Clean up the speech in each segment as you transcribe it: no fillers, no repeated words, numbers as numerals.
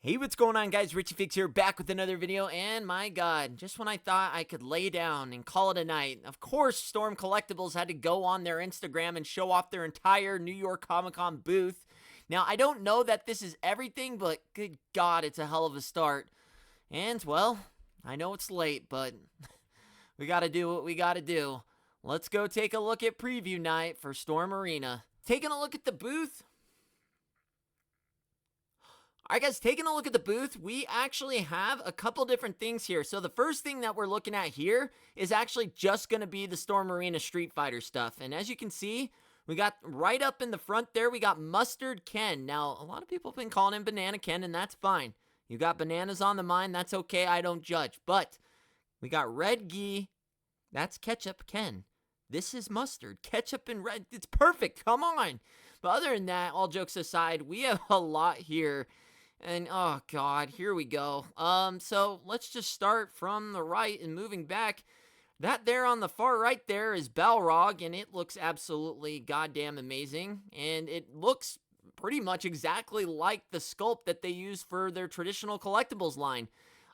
Hey, what's going on, guys? Richie Fix here, back with another video, and my god, just when I thought I could lay down and call it a night, of course Storm Collectibles had to go on their Instagram and show off their entire New York Comic-Con booth. Now, I don't know that this is everything, but good god, it's a hell of a start. And, well, I know it's late, but we gotta do what we gotta do. Let's go take a look at preview night for Storm Arena. Taking a look at the booth. Alright guys, taking a look at the booth, we actually have a couple different things here. So the first thing that we're looking at here is actually just going to be the Storm Arena Street Fighter stuff. And as you can see, we got right up in the front there, we got Mustard Ken. Now, a lot of people have been calling him Banana Ken, and that's fine. You got bananas on the mind, that's okay, I don't judge. But we got Red Ghee, that's Ketchup Ken. This is Mustard, Ketchup and Red, it's perfect, come on. But other than that, all jokes aside, we have a lot here. And, oh, God, here we go. So let's just start from the right and moving back. That there on the far right there is BALROG, and it looks absolutely goddamn amazing. And it looks pretty much exactly like the sculpt that they use for their traditional collectibles line.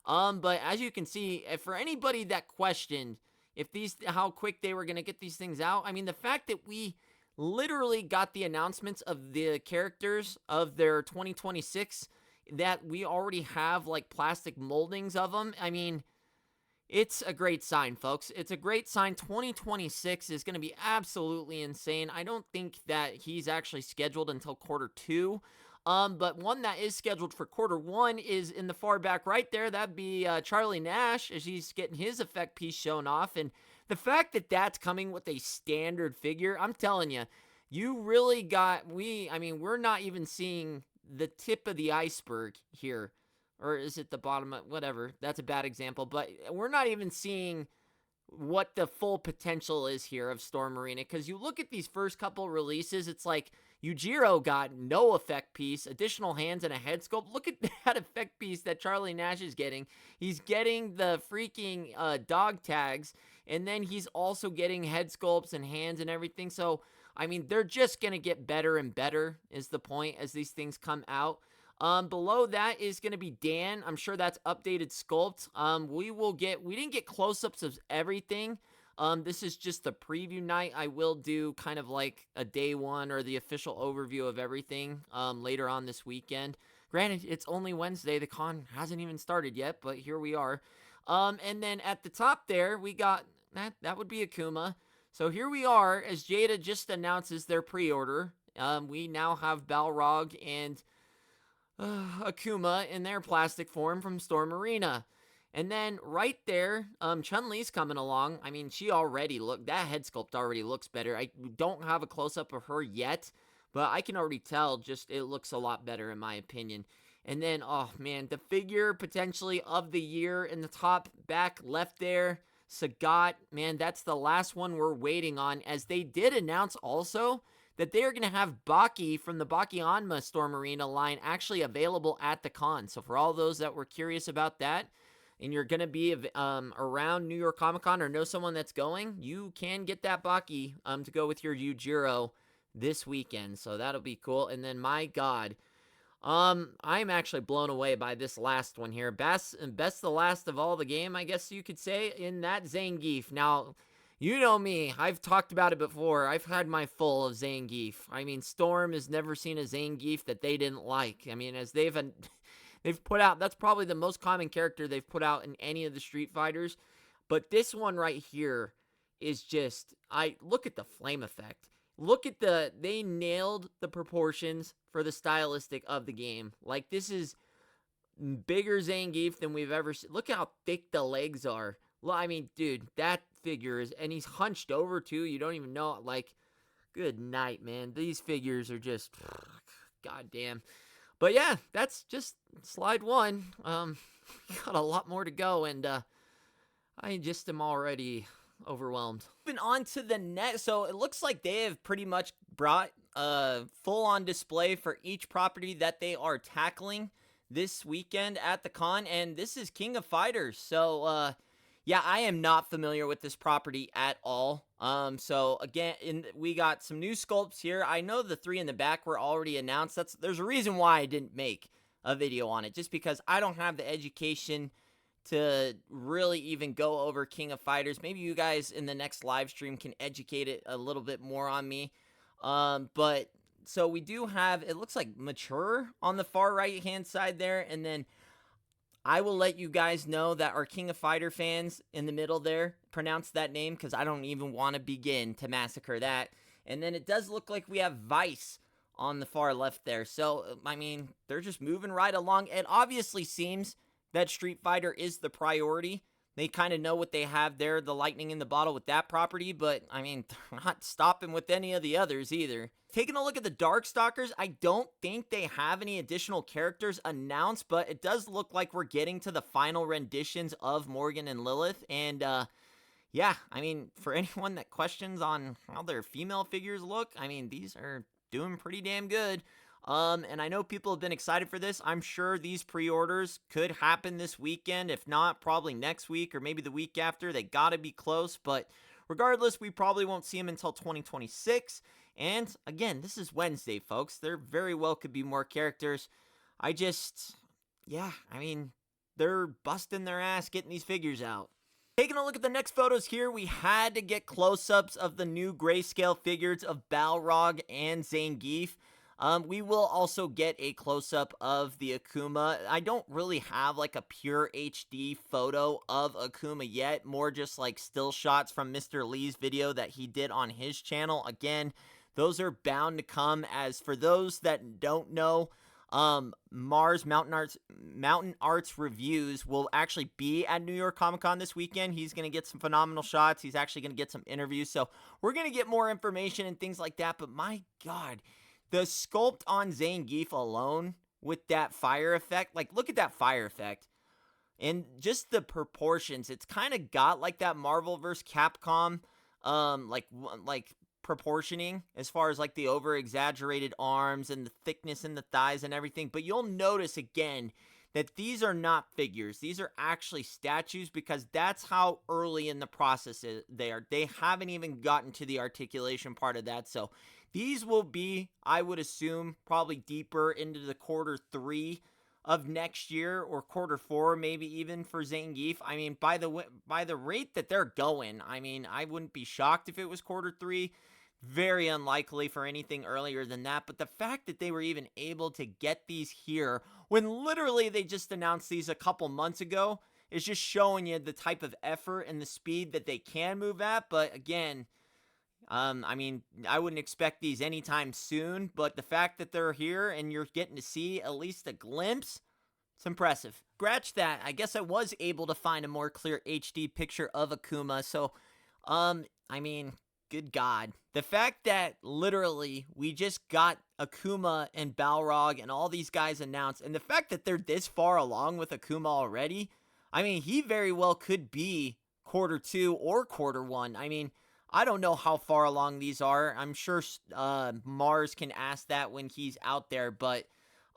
But as you can see, for anybody that questioned if how quick they were going to get these things out, I mean, the fact that we literally got the announcements of the characters of their 2026 that we already have like plastic moldings of them. I mean, it's a great sign, folks. It's a great sign. 2026 is going to be absolutely insane. I don't think that he's actually scheduled until Q2. But one that is scheduled for Q1 is in the far back right there. That'd be Charlie Nash, as he's getting his effect piece shown off. And the fact that that's coming with a standard figure, I'm telling you, you really got, I mean, we're not even seeing the tip of the iceberg here, or is it the bottom of, whatever, that's a bad example, but we're not even seeing what the full potential is here of Storm Arena, because you look at these first couple releases, it's like Yujiro got no effect piece, additional hands and a head sculpt. Look at that effect piece that Charlie Nash is getting. He's getting the freaking dog tags, and then he's also getting head sculpts and hands and everything. So I mean, they're just going to get better and better is the point as these things come out. Below that is going to be Dan. I'm sure that's updated sculpt. We didn't get close-ups of everything. This is just the preview night. I will do kind of like a day one or the official overview of everything later on this weekend. Granted, it's only Wednesday. The con hasn't even started yet, but here we are. And then at the top there, we got, that would be AKUMA. So here we are, as Jada just announces their pre-order. We now have BALROG and AKUMA in their plastic form from Storm Arena. And then right there, CHUNLI's coming along. I mean, that head sculpt already looks better. I don't have a close-up of her yet, but I can already tell just it looks a lot better in my opinion. And then, oh man, the figure potentially of the year in the top back left there. SAGAT, man, that's the last one we're waiting on, as they did announce also that they are going to have BAKI from the BAKI Storm Arena line actually available at the con. So for all those that were curious about that, and you're going to be around New York Comic Con or know someone that's going, you can get that BAKI to go with your Yujiro this weekend. So that'll be cool. And then, my god, I'm actually blown away by this last one here. Best the last of all the game, I guess you could say, in that ZANGIEF. Now, you know me. I've talked about it before. I've had my full of ZANGIEF. I mean, Storm has never seen a ZANGIEF that they didn't like. I mean, as they've put out, that's probably the most common character they've put out in any of the Street Fighters. But this one right here is just, look at the flame effect. Look at they nailed the proportions for the stylistic of the game. Like, this is bigger Zangief than we've ever seen. Look how thick the legs are. Well, I mean, dude, that figure is, and he's hunched over too. You don't even know it. Like, good night, man. These figures are just, goddamn. But yeah, that's just slide one. Got a lot more to go, and I just am already overwhelmed. Moving on to the next, so it looks like they have pretty much brought full-on display for each property that they are tackling this weekend at the con, and this is King of Fighters. So yeah, I am not familiar with this property at all. So again, we got some new sculpts here. I know the three in the back were already announced. There's a reason why I didn't make a video on it, just because I don't have the education to really even go over King of Fighters. Maybe you guys in the next live stream can educate it a little bit more on me. But so we do have, it looks like mature on the far right hand side there, and then I will let you guys know that our King of Fighter fans in the middle there pronounce that name, because I don't even want to begin to massacre that. And then it does look like we have Vice on the far left there. So, I mean, they're just moving right along. It obviously seems that Street Fighter is the priority. They kind of know what they have there, the lightning in the bottle with that property, but, I mean, they're not stopping with any of the others either. Taking a look at the Darkstalkers, I don't think they have any additional characters announced, but it does look like we're getting to the final renditions of Morgan and Lilith, and, yeah, I mean, for anyone that questions on how their female figures look, I mean, these are doing pretty damn good. And I know people have been excited for this. I'm sure these pre-orders could happen this weekend. If not, probably next week or maybe the week after. They gotta be close, but regardless, we probably won't see them until 2026. And again, this is Wednesday, folks. There very well could be more characters. Yeah, I mean, they're busting their ass getting these figures out. Taking a look at the next photos here, we had to get close-ups of the new grayscale figures of Balrog and Zangief. We will also get a close-up of the AKUMA. I don't really have like a pure HD photo of AKUMA yet, more just like still shots from Mr. Lee's video that he did on his channel. Again, those are bound to come. As for those that don't know, Mars Mountain Arts Reviews will actually be at New York Comic Con this weekend. He's going to get some phenomenal shots. He's actually going to get some interviews. So we're going to get more information and things like that. But my God, the sculpt on Zangief alone with that fire effect, like look at that fire effect. And just the proportions, it's kind of got like that Marvel vs. Capcom, like proportioning as far as like the over exaggerated arms and the thickness in the thighs and everything. But you'll notice again that these are not figures. These are actually statues, because that's how early in the process they are. They haven't even gotten to the articulation part of that. So these will be, I would assume, probably deeper into the Q3 of next year, or Q4 maybe even for Zangief. I mean, by the rate that they're going, I mean, I wouldn't be shocked if it was Q3. Very unlikely for anything earlier than that. But the fact that they were even able to get these here when literally they just announced these a couple months ago is just showing you the type of effort and the speed that they can move at. But again, I mean, I wouldn't expect these anytime soon, but the fact that they're here and you're getting to see at least a glimpse, it's impressive. Scratch that. I guess I was able to find a more clear HD picture of AKUMA. So, I mean, good God. The fact that literally we just got AKUMA and Balrog and all these guys announced, and the fact that they're this far along with AKUMA already, I mean, he very well could be Q2 or Q1. I mean, I don't know how far along these are. I'm sure Mars can ask that when he's out there, but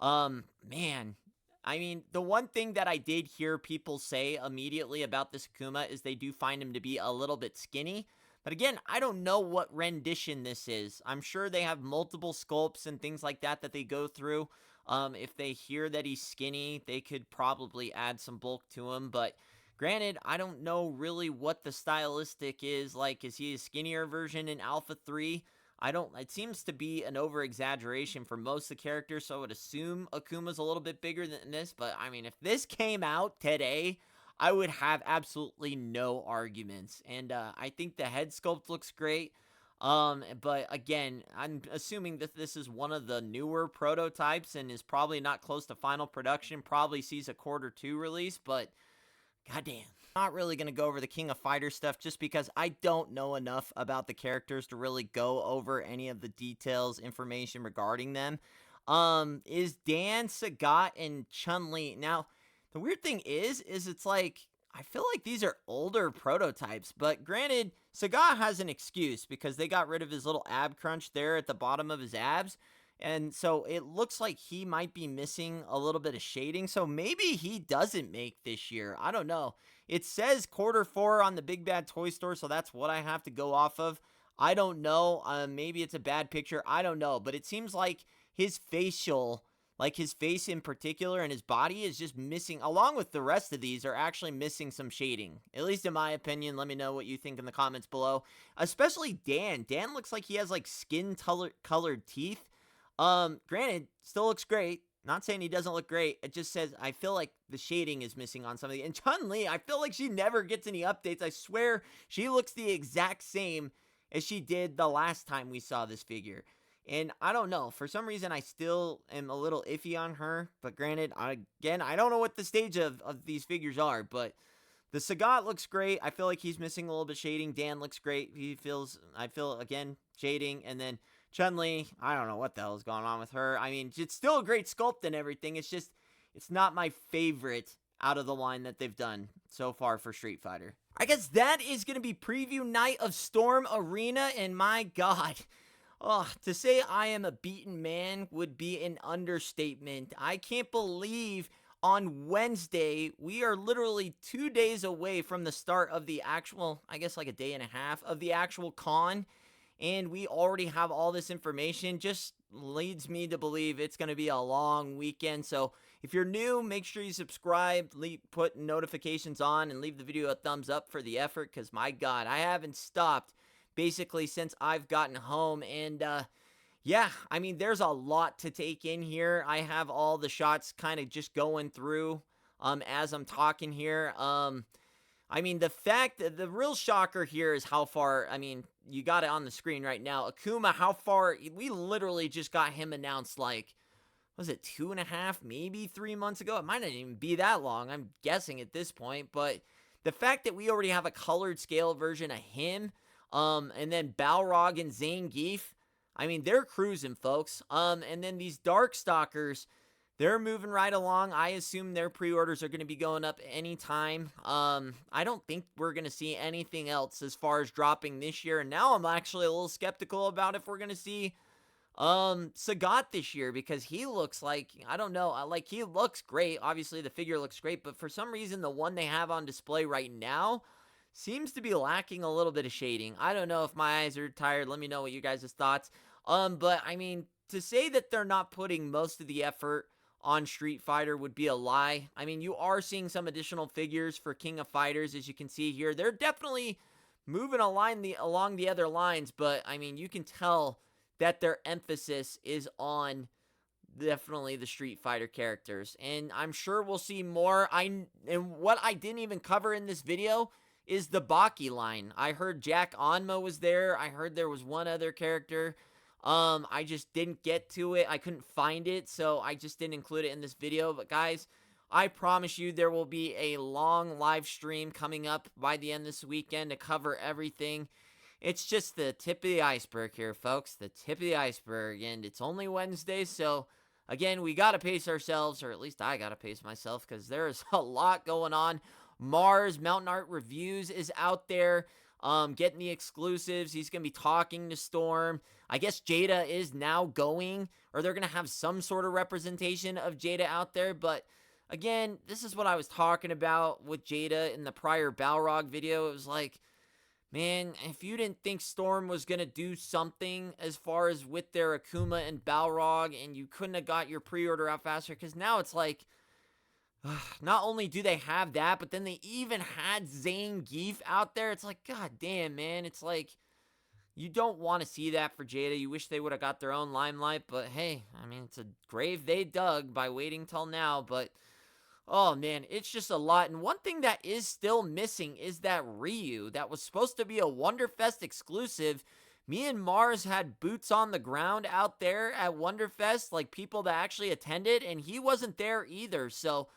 man, I mean, the one thing that I did hear people say immediately about this AKUMA is they do find him to be a little bit skinny. But again, I don't know what rendition this is. I'm sure they have multiple sculpts and things like that that they go through. If they hear that he's skinny, they could probably add some bulk to him. But granted, I don't know really what the stylistic is. Like, is he a skinnier version in Alpha 3? It seems to be an over-exaggeration for most of the characters, so I would assume AKUMA's a little bit bigger than this. But, I mean, if this came out today, I would have absolutely no arguments. And I think the head sculpt looks great. But again, I'm assuming that this is one of the newer prototypes and is probably not close to final production. Probably sees a Q2 release, but goddamn. Not really going to go over the King of Fighters stuff just because I don't know enough about the characters to really go over any of the details, information regarding them. Is Dan, Sagat, and CHUNLI. Now, the weird thing is it's like, I feel like these are older prototypes, but granted, Sagat has an excuse because they got rid of his little ab crunch there at the bottom of his abs, and so it looks like he might be missing a little bit of shading, so maybe he doesn't make this year. I don't know. It says Q4 on the Big Bad Toy Store, so that's what I have to go off of. I don't know. Maybe it's a bad picture. I don't know, but it seems like his facial Like his face in particular and his body is just missing, along with the rest of these, are actually missing some shading. At least in my opinion. Let me know what you think in the comments below. Especially Dan. Dan looks like he has like skin colored teeth. Granted, still looks great. Not saying he doesn't look great. It just says, I feel like the shading is missing on some of the... And Chun-Li, I feel like she never gets any updates. I swear, she looks the exact same as she did the last time we saw this figure. And I don't know. For some reason, I still am a little iffy on her. But granted, again, I don't know what the stage of these figures are. But the Sagat looks great. I feel like he's missing a little bit of shading. Dan looks great. I feel, again, shading. And then Chun-Li, I don't know what the hell is going on with her. I mean, it's still a great sculpt and everything. It's just, it's not my favorite out of the line that they've done so far for Street Fighter. I guess that is going to be preview night of Storm Arena. And my God, oh, to say I am a beaten man would be an understatement. I can't believe on Wednesday, we are literally 2 days away from the start of the actual, I guess like a day and a half of the actual con. And we already have all this information. Just leads me to believe it's going to be a long weekend. So if you're new, make sure you subscribe, put notifications on, and leave the video a thumbs up for the effort. Because my God, I haven't stopped basically since I've gotten home. And yeah, I mean, there's a lot to take in here. I have all the shots kind of just going through as I'm talking here. I mean, the real shocker here is how far, I mean, you got it on the screen right now. AKUMA, how far, we literally just got him announced like, was it 2.5, maybe 3 months ago? It might not even be that long, I'm guessing at this point. But the fact that we already have a colored scale version of him, and then BALROG and ZANGIEF, I mean, they're cruising, folks. And then these Darkstalkers, they're moving right along. I assume their pre-orders are going to be going up anytime. I don't think we're going to see anything else as far as dropping this year. And now I'm actually a little skeptical about if we're going to see Sagat this year, because he looks like, I don't know, like he looks great. Obviously, the figure looks great, but for some reason, the one they have on display right now seems to be lacking a little bit of shading. I don't know if my eyes are tired. Let me know what you guys' thoughts. But I mean, to say that they're not putting most of the effort on Street Fighter would be a lie. I mean, you are seeing some additional figures for King of Fighters, as you can see here. They're definitely moving along the other lines, but I mean, you can tell that their emphasis is on definitely the Street Fighter characters, and I'm sure we'll see more. And what I didn't even cover in this video is the BAKI line. I heard Jack Onma was there. I heard there was one other character. I just didn't get to it. I couldn't find it, so I just didn't include it in this video. But guys, I promise you there will be a long live stream coming up by the end of this weekend to cover everything. It's just the tip of the iceberg here, folks. The tip of the iceberg, and it's only Wednesday, so again, we got to pace ourselves, or at least I got to pace myself, because there is a lot going on. Mars Mountain Art Reviews is out there, getting the exclusives. He's going to be talking to Storm. I guess Jada is now going, or they're going to have some sort of representation of Jada out there. But again, this is what I was talking about with Jada in the prior Balrog video. It was like, man, if you didn't think Storm was going to do something as far as with their AKUMA and Balrog, and you couldn't have got your pre-order out faster, because now it's like, not only do they have that, but then they even had Zangief out there. It's like, god damn, man. It's like, you don't want to see that for Jada. You wish they would have got their own limelight, but hey, I mean, it's a grave they dug by waiting till now. But oh man, it's just a lot. And one thing that is still missing is that Ryu that was supposed to be a Wonderfest exclusive. Me and Mars had boots on the ground out there at Wonderfest, like people that actually attended, and he wasn't there either. So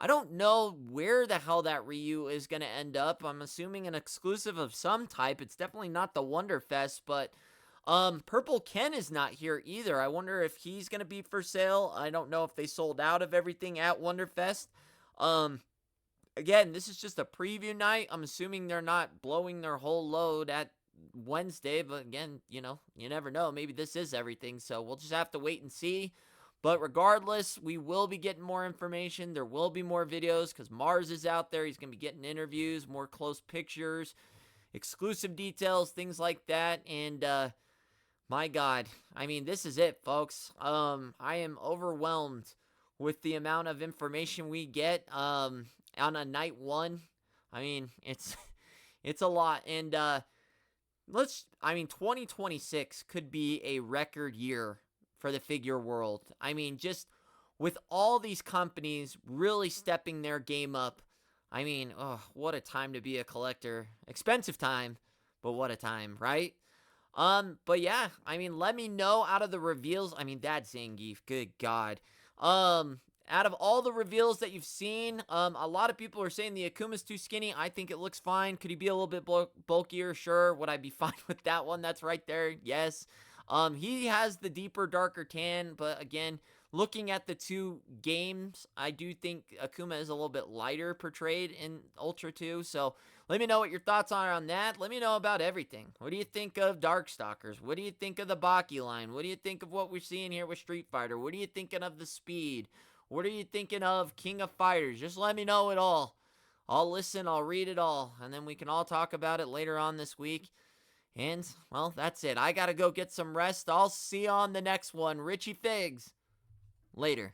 I don't know where the hell that Ryu is going to end up. I'm assuming an exclusive of some type. It's definitely not the Wonderfest, but Purple Ken is not here either. I wonder if he's going to be for sale. I don't know if they sold out of everything at Wonderfest. Again, this is just a preview night. I'm assuming they're not blowing their whole load at Wednesday, but again, you know, you never know. Maybe this is everything, so we'll just have to wait and see. But regardless, we will be getting more information. There will be more videos because Mars is out there. He's going to be getting interviews, more close pictures, exclusive details, things like that. And My God. I mean, this is it, folks. I am overwhelmed with the amount of information we get on a night one. I mean, it's it's a lot. And I mean, 2026 could be a record year for the figure world. I mean, just with all these companies really stepping their game up. I mean, oh, what a time to be a collector. Expensive time, but what a time, right? But yeah, I mean, let me know out of the reveals. I mean, that Zangief, good God. Out of all the reveals that you've seen, a lot of people are saying the Akuma's too skinny. I think it looks fine. Could he be a little bit bulkier? Sure. Would I be fine with that one? That's right there. Yes. He has the deeper, darker tan, but again, looking at the two games, I do think Akuma is a little bit lighter portrayed in Ultra 2. So let me know what your thoughts are on that. Let me know about everything. What do you think of Darkstalkers? What do you think of the Baki line? What do you think of what we're seeing here with Street Fighter? What are you thinking of the speed? What are you thinking of King of Fighters? Just let me know it all. I'll listen, I'll read it all, and then we can all talk about it later on this week. And, well, that's it. I gotta go get some rest. I'll see you on the next one. Richie Figs. Later.